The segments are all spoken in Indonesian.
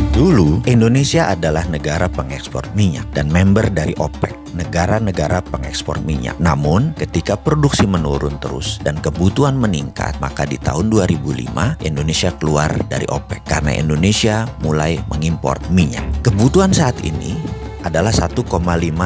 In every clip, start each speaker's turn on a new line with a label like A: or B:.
A: Dulu, Indonesia adalah negara pengekspor minyak dan member dari OPEC, negara-negara pengekspor minyak. Namun, ketika produksi menurun terus dan kebutuhan meningkat, maka di tahun 2005 Indonesia keluar dari OPEC karena Indonesia mulai mengimpor minyak. Kebutuhan saat ini adalah 1,5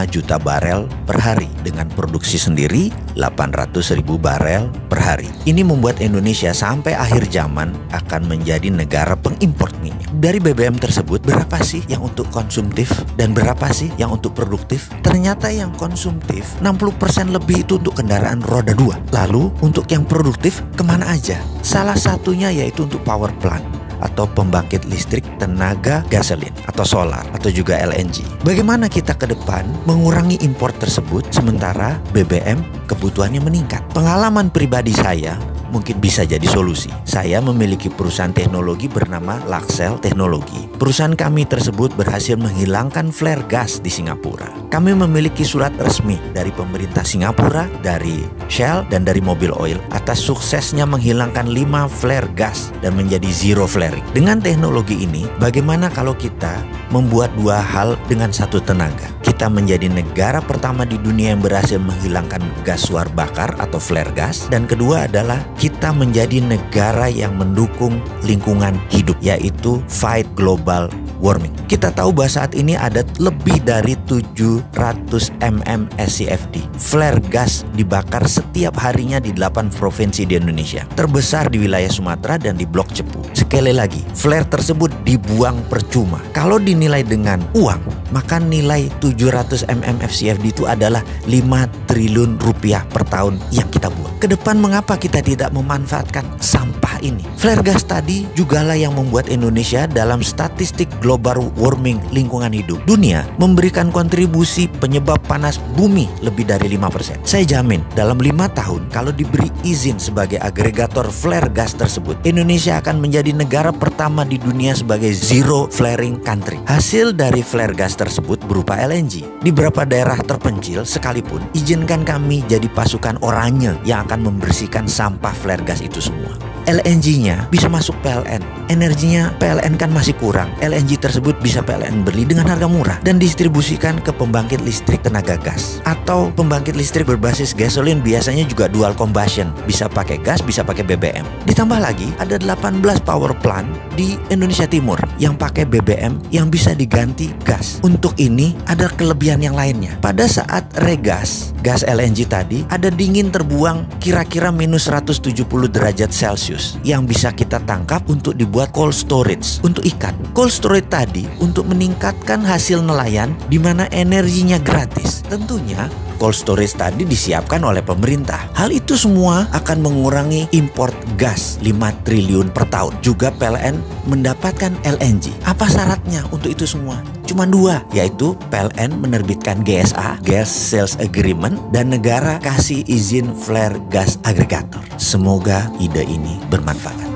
A: juta barel per hari dengan produksi sendiri 800.000 barel per hari. Ini membuat Indonesia sampai akhir zaman akan menjadi negara pengimpor minyak. Dari BBM tersebut, berapa sih yang untuk konsumtif dan berapa sih yang untuk produktif? Ternyata yang konsumtif 60% lebih itu untuk kendaraan roda 2. Lalu untuk yang produktif kemana aja? Salah satunya yaitu untuk power plant atau pembangkit listrik tenaga gasolin atau solar atau juga LNG. Bagaimana kita ke depan mengurangi impor tersebut sementara BBM kebutuhannya meningkat? Pengalaman pribadi saya mungkin bisa jadi solusi. Saya memiliki perusahaan teknologi bernama Laxel Teknologi. Perusahaan kami tersebut berhasil menghilangkan flare gas di Singapura. Kami memiliki surat resmi dari pemerintah Singapura, dari Shell, dan dari Mobil Oil atas suksesnya menghilangkan 5 flare gas dan menjadi zero flaring. Dengan teknologi ini, bagaimana kalau kita membuat dua hal dengan satu tenaga? Kita menjadi negara pertama di dunia yang berhasil menghilangkan gas suar bakar atau flare gas, dan kedua adalah kita menjadi negara yang mendukung lingkungan hidup, yaitu fight global warming. Kita tahu bahwa saat ini ada lebih dari 700 mm SCFD. Flare gas dibakar setiap harinya di 8 provinsi di Indonesia. Terbesar di wilayah Sumatera dan di Blok Cepu. Sekali lagi, flare tersebut dibuang percuma. Kalau dinilai dengan uang, maka nilai 700 mm SCFD itu adalah 5 triliun rupiah per tahun yang kita buang. Kedepan mengapa kita tidak memanfaatkan sampah ini? Flare gas tadi jugalah yang membuat Indonesia dalam statistik global warming lingkungan hidup dunia memberikan kontribusi penyebab panas bumi lebih dari 5%. Saya jamin dalam 5 tahun kalau diberi izin sebagai agregator flare gas tersebut, Indonesia akan menjadi negara pertama di dunia sebagai zero flaring country. Hasil dari flare gas tersebut berupa LNG. Di beberapa daerah terpencil sekalipun, izinkan kami jadi pasukan oranye yang akan membersihkan sampah flare gas itu semua. LNG-nya bisa masuk PLN. Energinya PLN kan masih kurang. LNG tersebut bisa PLN beli dengan harga murah dan distribusikan ke pembangkit listrik tenaga gas atau pembangkit listrik berbasis gasolin, biasanya juga dual combustion, bisa pakai gas, bisa pakai BBM. Ditambah lagi ada 18 power plant di Indonesia Timur yang pakai BBM yang bisa diganti gas. Untuk ini ada kelebihan yang lainnya. Pada saat regas gas LNG tadi ada dingin terbuang kira-kira minus 170 derajat Celcius yang bisa kita tangkap untuk dibuat cold storage untuk ikan. Cold storage tadi untuk meningkatkan hasil nelayan di mana energinya gratis. Tentunya cold storage tadi disiapkan oleh pemerintah. Hal itu semua akan mengurangi import gas 5 triliun per tahun. Juga PLN mendapatkan LNG. Apa syaratnya untuk itu semua? Cuma 2, yaitu PLN menerbitkan GSA, Gas Sales Agreement, dan negara kasih izin flare gas agregator. Semoga ide ini bermanfaat.